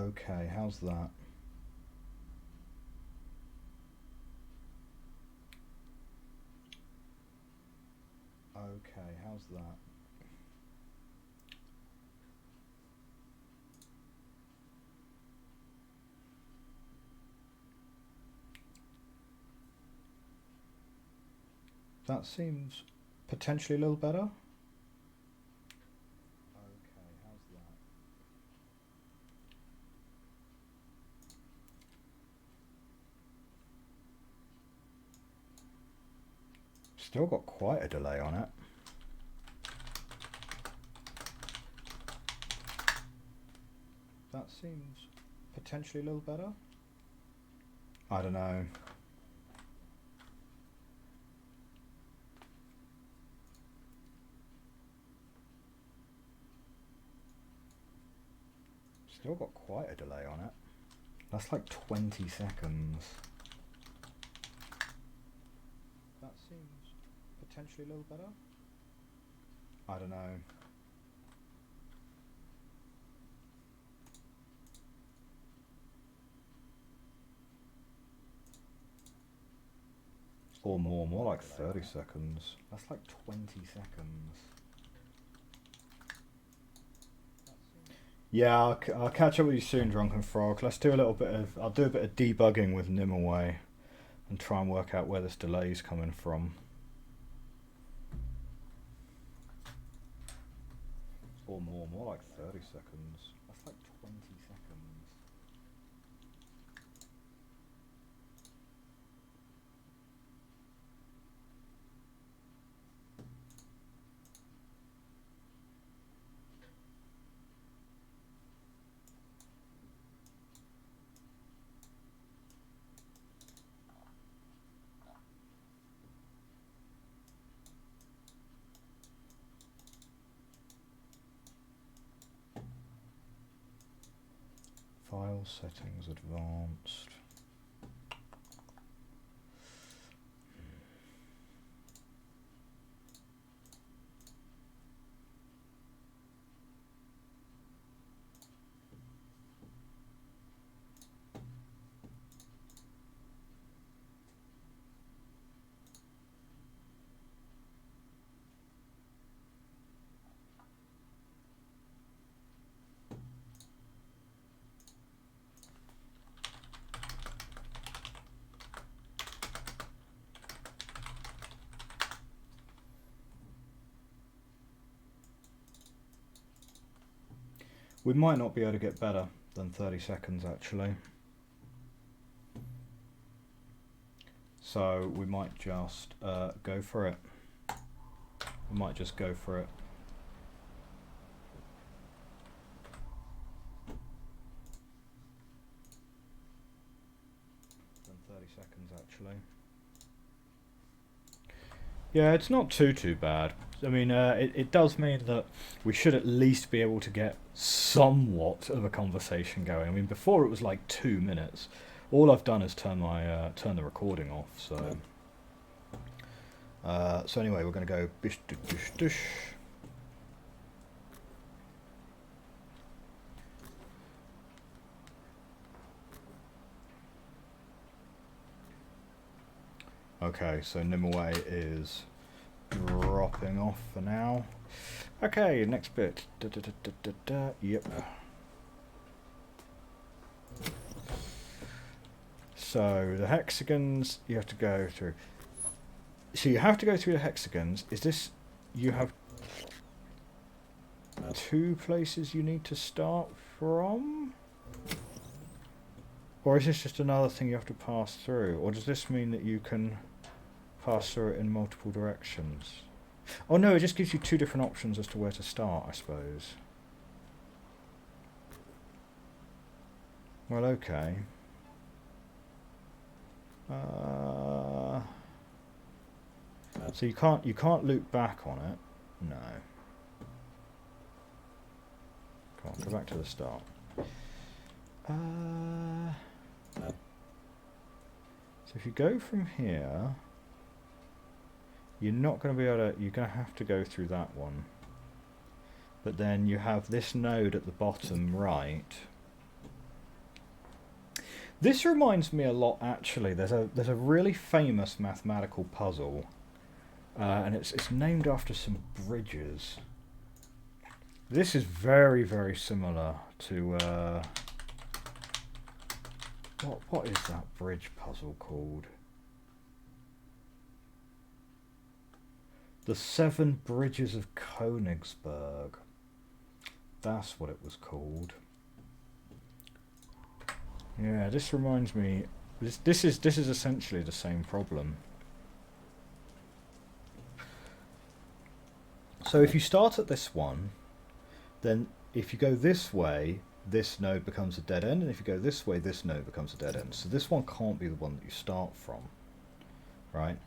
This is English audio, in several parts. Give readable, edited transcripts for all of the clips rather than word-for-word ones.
Okay, how's that? Okay, how's that? That seems potentially a little better. Okay, how's that? Still got quite a delay on it. That seems potentially a little better. I don't know. Still got quite a delay on it. That's like 20 seconds. That seems potentially a little better. I don't know. Or more like 30 seconds. That's like 20 seconds. Yeah, I'll catch up with you soon, Drunken Frog. Let's do a little bit of, I'll do a bit of debugging with Nimaway and try and work out where this delay is coming from. Or more like 30 seconds. That's like 20 seconds. File settings advanced. We might not be able to get better than 30 seconds actually. So we might just go for it. We might just go for it. Than 30 seconds actually. Yeah, it's not too bad. I mean, it does mean that we should at least be able to get somewhat of a conversation going. I mean, before it was like 2 minutes. All I've done is turn my turn the recording off. So anyway, we're going to go bish dish dish dish. Okay, so Nimaway is dropping off for now. Okay, next bit. Yep. So the hexagons you have to go through. So you have to go through the hexagons. Is this, you have 2 places you need to start from? Or is this just another thing you have to pass through? Or does this mean that you can pass through it in multiple directions? Oh no, it just gives you 2 different options as to where to start, I suppose. Well, okay. So you can't loop back on it. No. Come on, go back to the start. So if you go from here, you're not going to be able to, you're going to have to go through that one. But then you have this node at the bottom right, This reminds me a lot, actually. There's a really famous mathematical puzzle, and it's named after some bridges. This is very, very similar to what is that bridge puzzle called? The Seven Bridges of Königsberg. That's what it was called. Yeah, this reminds me. This is essentially the same problem. So if you start at this one, then if you go this way, this node becomes a dead end, and if you go this way, this node becomes a dead end. So this one can't be the one that you start from, right?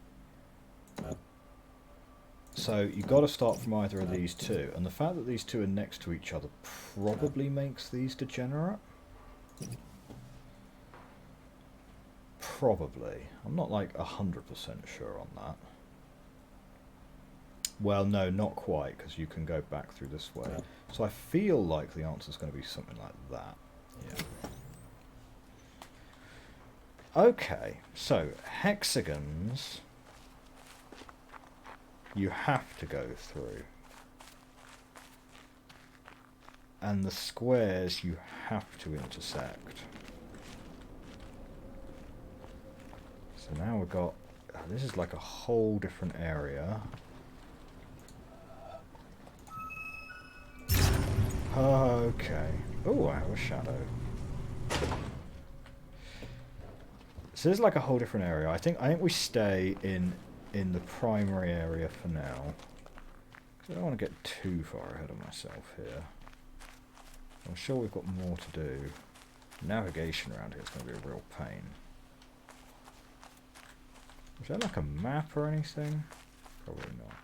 So you've got to start from either of these two, and the fact that these two are next to each other probably makes these degenerate. Probably. I'm not like 100% sure on that. Well, no, not quite, because you can go back through this way. So I feel like the answer is going to be something like that. Yeah. Okay, so hexagons you have to go through. And the squares you have to intersect. So now we've got... this is like a whole different area. Okay. Oh, I have a shadow. So this is like a whole different area. I think we stay in the primary area for now. Because I don't want to get too far ahead of myself here. I'm sure we've got more to do. Navigation around here is going to be a real pain. Is there like a map or anything? Probably not.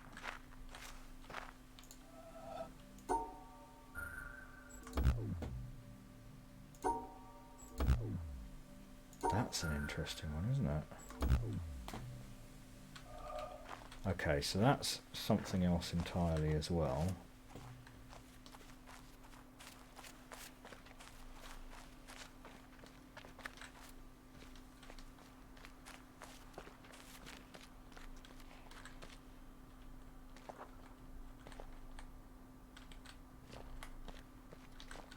That's an interesting one, isn't it? Okay, so that's something else entirely as well.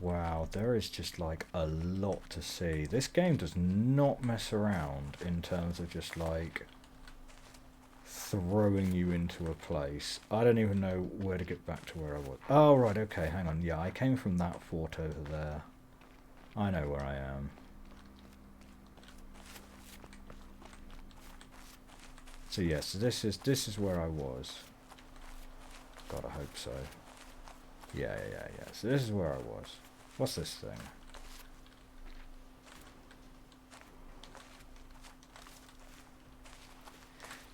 Wow, there is just like a lot to see. This game does not mess around in terms of just like throwing you into a place. I don't even know where to get back to where I was. Oh, right, okay, hang on. Yeah, I came from that fort over there. I know where I am. So yes, this is where I was. God, I hope so. Yeah. So this is where I was. What's this thing?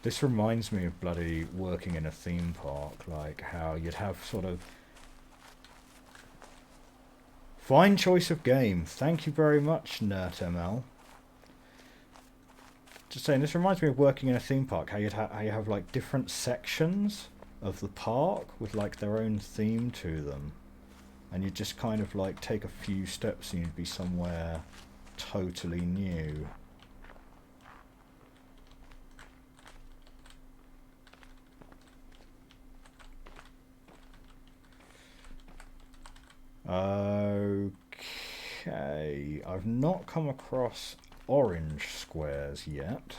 This reminds me of bloody working in a theme park, like how you'd have sort of... Fine choice of game. Thank you very much, NerdML. Just saying, this reminds me of working in a theme park, how you have like different sections of the park with like their own theme to them. And you just kind of like take a few steps and you'd be somewhere totally new. Okay, I've not come across orange squares yet.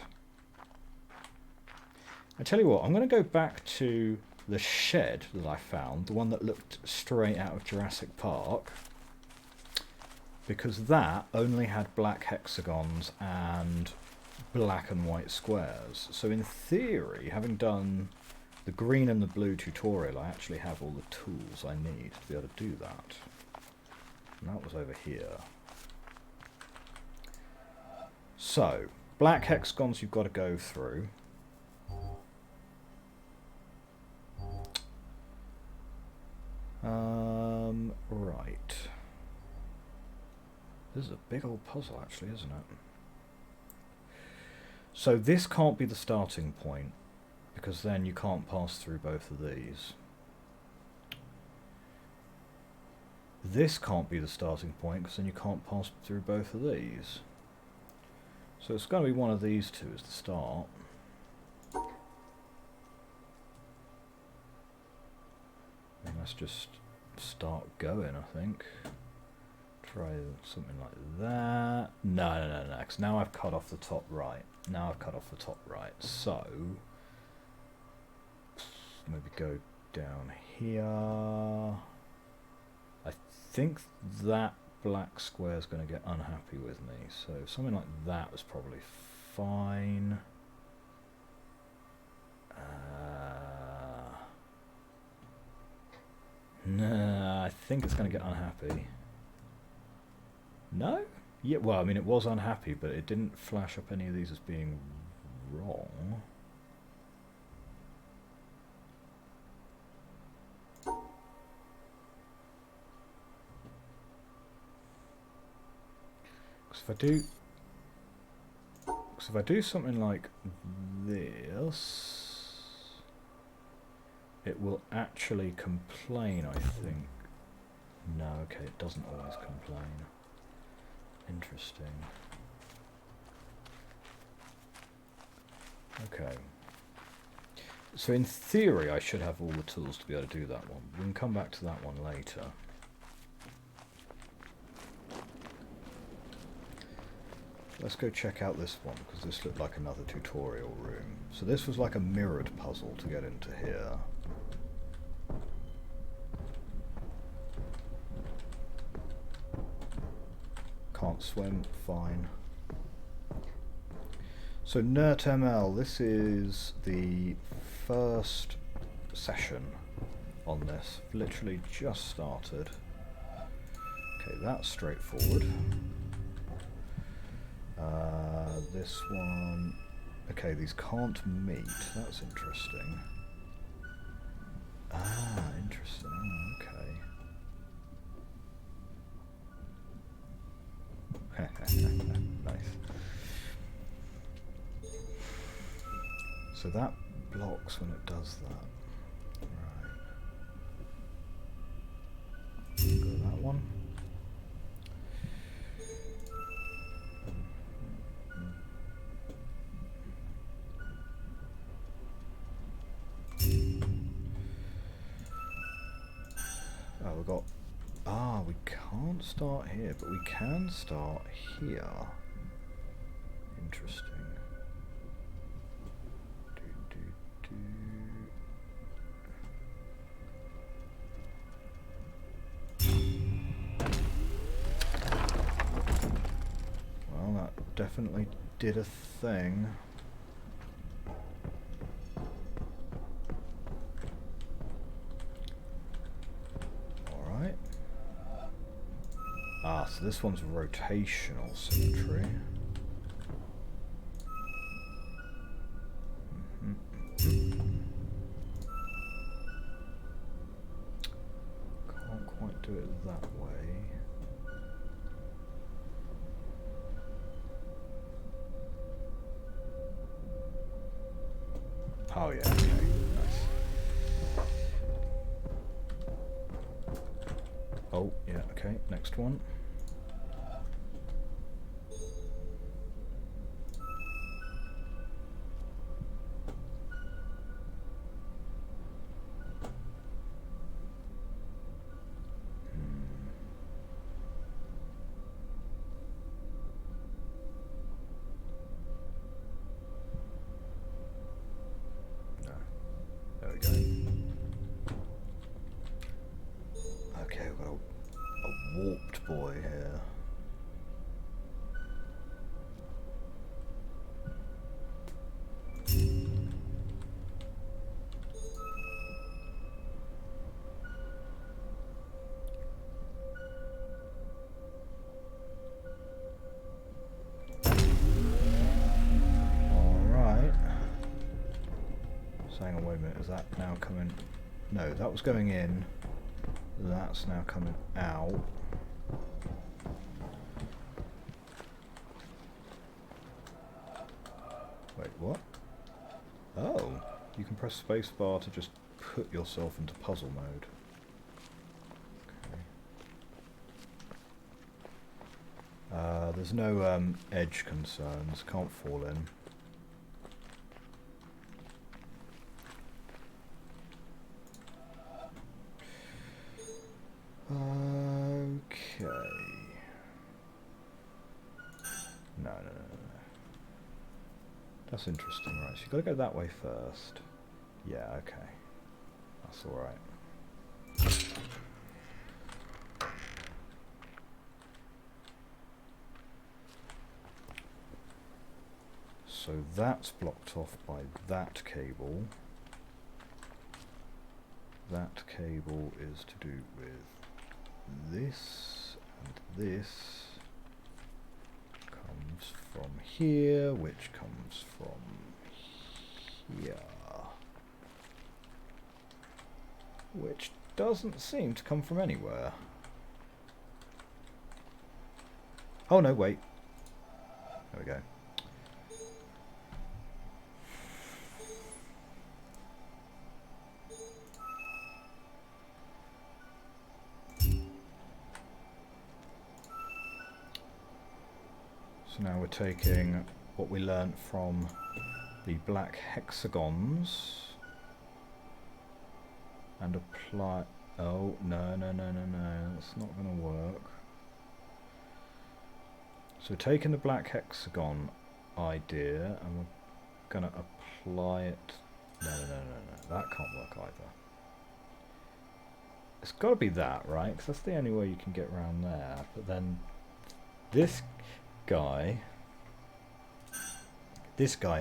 I tell you what, I'm going to go back to the shed that I found, the one that looked straight out of Jurassic Park, because that only had black hexagons and black and white squares. So in theory, having done the green and the blue tutorial, I actually have all the tools I need to be able to do that. And that was over here. So, black hexagons you've got to go through. Right. This is a big old puzzle actually, isn't it? So this can't be the starting point, because then you can't pass through both of these. This can't be the starting point, because then you can't pass through both of these. So it's going to be one of these two as the start. And let's just start going, I think. Try something like that. No, because now I've cut off the top right. So, maybe go down here. I think that black square is going to get unhappy with me, so something like that was probably fine. Nah, I think it's going to get unhappy. No? Yeah, well, I mean, it was unhappy, but it didn't flash up any of these as being wrong. Because if I do something like this, it will actually complain, I think. No, okay, it doesn't always complain. Interesting. Okay. So in theory, I should have all the tools to be able to do that one. We can come back to that one later. Let's go check out this one, because this looked like another tutorial room. So this was like a mirrored puzzle to get into here. Can't swim, fine. So NertML, this is the first session on this. Literally just started. Okay, that's straightforward. This one... Okay, these can't meet. That's interesting. Ah, interesting. Okay. Nice. So that blocks when it does that. Right. Go to that one. Oh, we've got... Ah, we can't start here, but we can start here. Interesting. Well, that definitely did a thing. Alright. Ah, so this one's rotational symmetry. Can't quite do it that way. Oh yeah, okay, nice. Oh, yeah, okay, next one. There we go. Okay, we've got a warped boy here. So hang on, wait a minute, is that now coming? No, that was going in. That's now coming out. Wait, what? Oh, you can press spacebar to just put yourself into puzzle mode. Okay. There's no edge concerns, can't fall in. Okay. No. That's interesting, right, so you've got to go that way first. Yeah, okay. That's alright. So that's blocked off by that cable. That cable is to do with this, and this comes from here, which comes from here. Which doesn't seem to come from anywhere. Oh no, wait. There we go. So now we're taking what we learnt from the black hexagons and apply... Oh, no, that's not going to work. So we're taking the black hexagon idea and we're going to apply it... No, that can't work either. It's got to be that, right? Because that's the only way you can get around there. But then this guy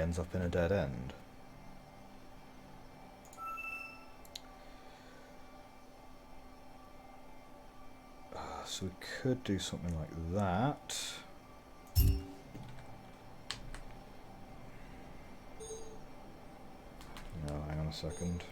ends up in a dead end. So we could do something like that. No, hang on a second.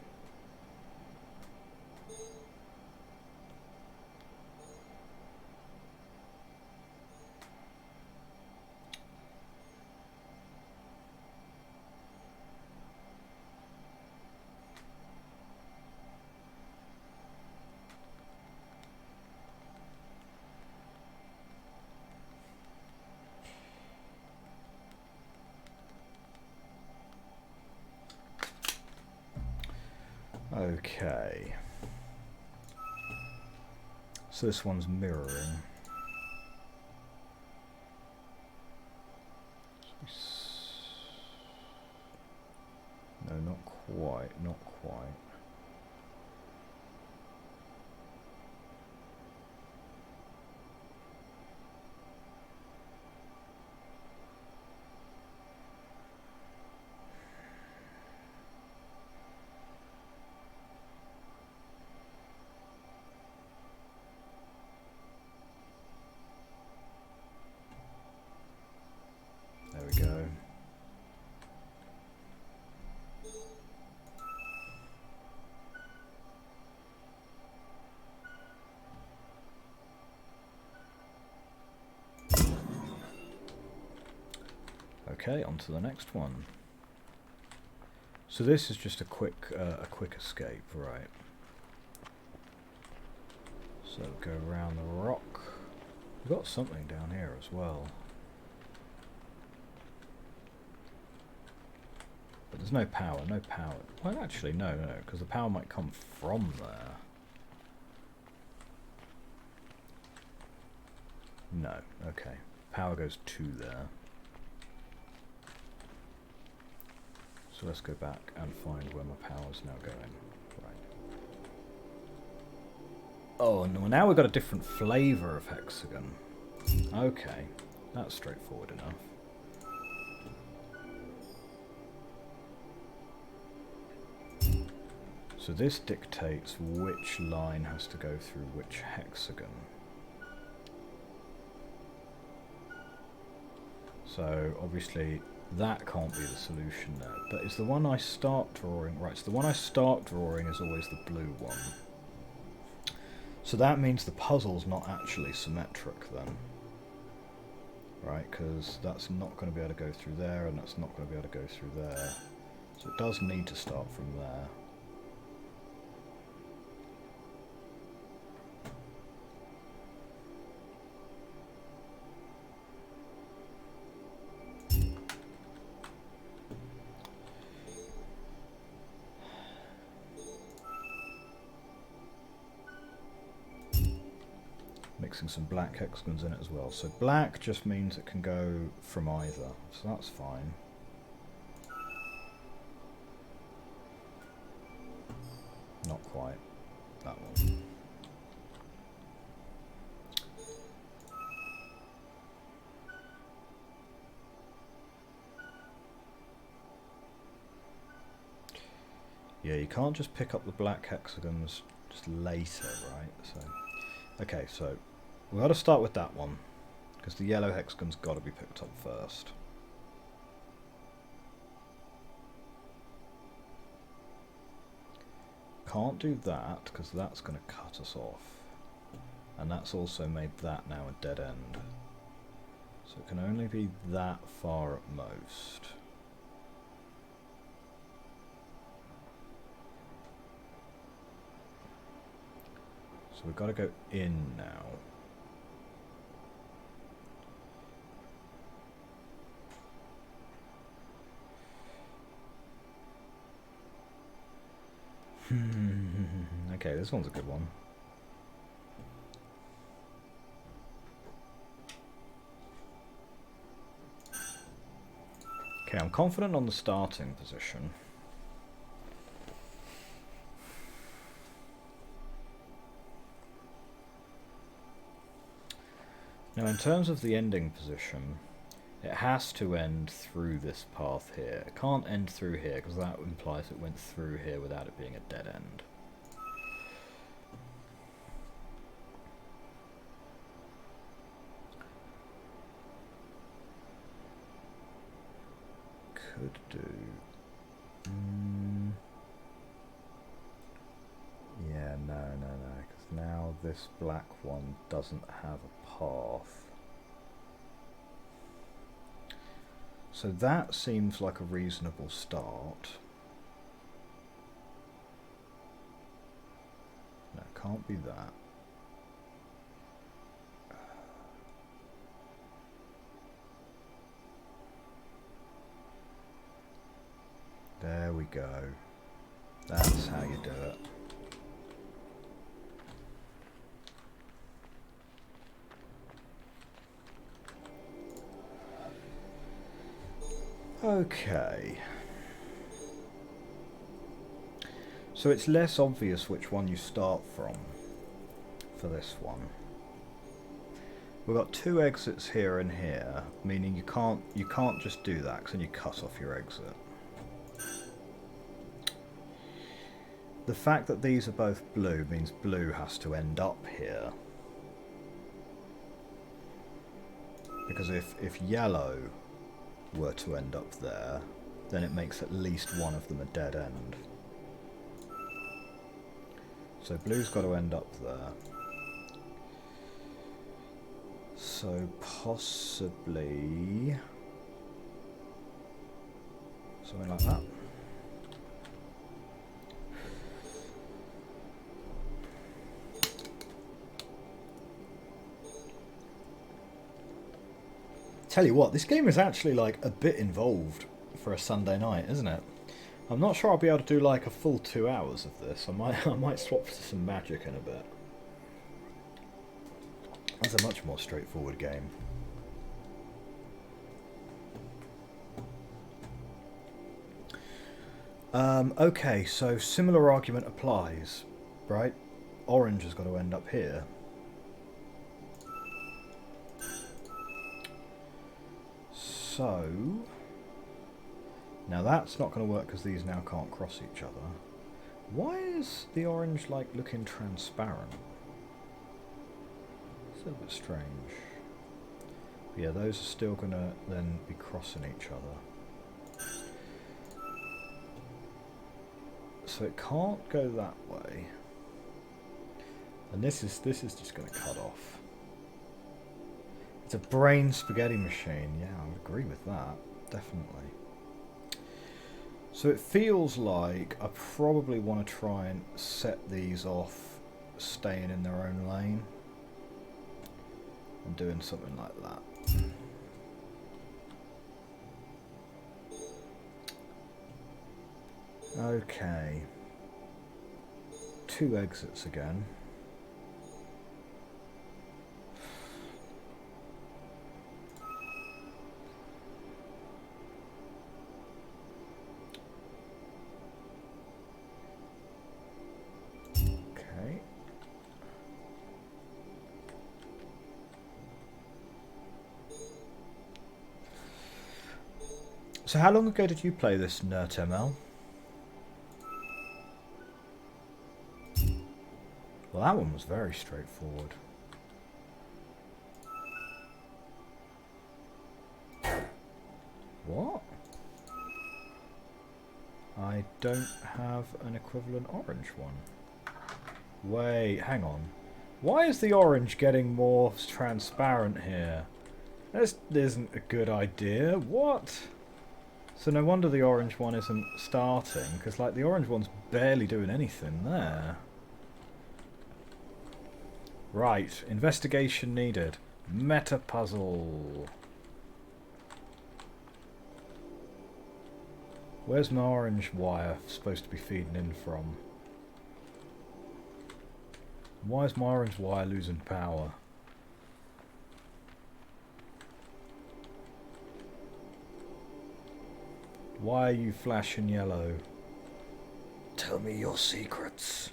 Okay. So this one's mirroring. No, not quite, not quite. There we go. Okay, on to the next one. So this is just a quick escape, right? So go around the rock. We've got something down here as well. But there's no power, no power. Well, actually, no, because the power might come from there. No, okay. Power goes to there. So let's go back and find where my power's now going. Right. Oh, no, now we've got a different flavour of hexagon. Okay, that's straightforward enough. So this dictates which line has to go through which hexagon. So obviously that can't be the solution there, but it's the one I start drawing. Right, so the one I start drawing is always the blue one. So that means the puzzle's not actually symmetric then. Right, because that's not going to be able to go through there, and that's not going to be able to go through there. So it does need to start from there. mixing some black hexagons in it as well. So black just means it can go from either, so that's fine. Not quite. That one. Yeah, you can't just pick up the black hexagons just later, right? So, okay, so we've got to start with that one, because the yellow hexagon's got to be picked up first. Can't do that, because that's going to cut us off. And that's also made that now a dead end. So it can only be that far at most. So we've got to go in now. Okay, this one's a good one. Okay, I'm confident on the starting position. Now, in terms of the ending position, it has to end through this path here. It can't end through here, because that implies it went through here without it being a dead end. Could do... Yeah, no, because now this black one doesn't have a path. So that seems like a reasonable start. No, it can't be that. There we go. That's how you do it. Okay. So it's less obvious which one you start from for this one. We've got two exits here and here, meaning you can't just do that because then you cut off your exit. The fact that these are both blue means blue has to end up here. Because if yellow were to end up there, then it makes at least one of them a dead end. So blue's got to end up there. So possibly something like that. Tell you what, this game is actually like a bit involved for a Sunday night, isn't it? I'm not sure I'll be able to do like a full 2 hours of this. I might swap to some magic in a bit. That's a much more straightforward game. Okay, so similar argument applies, right? Orange has got to end up here. So, now that's not going to work because these now can't cross each other. Why is the orange like looking transparent? It's a little bit strange. But yeah, those are still going to then be crossing each other. So it can't go that way. And this is just going to cut off. It's a brain spaghetti machine. Yeah, I would agree with that. Definitely. So it feels like I probably want to try and set these off staying in their own lane. And doing something like that. Okay. 2 exits again. So how long ago did you play this NerdML? Well, that one was very straightforward. What? I don't have an equivalent orange one. Wait, hang on. Why is the orange getting more transparent here? This isn't a good idea. What? So no wonder the orange one isn't starting, because like the orange one's barely doing anything there. Right, investigation needed. Meta puzzle. Where's my orange wire supposed to be feeding in from? Why is my orange wire losing power? Why are you flashing yellow? Tell me your secrets.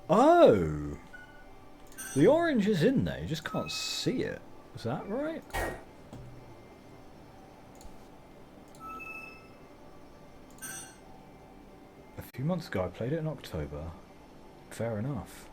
Oh! The orange is in there, you just can't see it. Is that right? A few months ago I played it in October. Fair enough.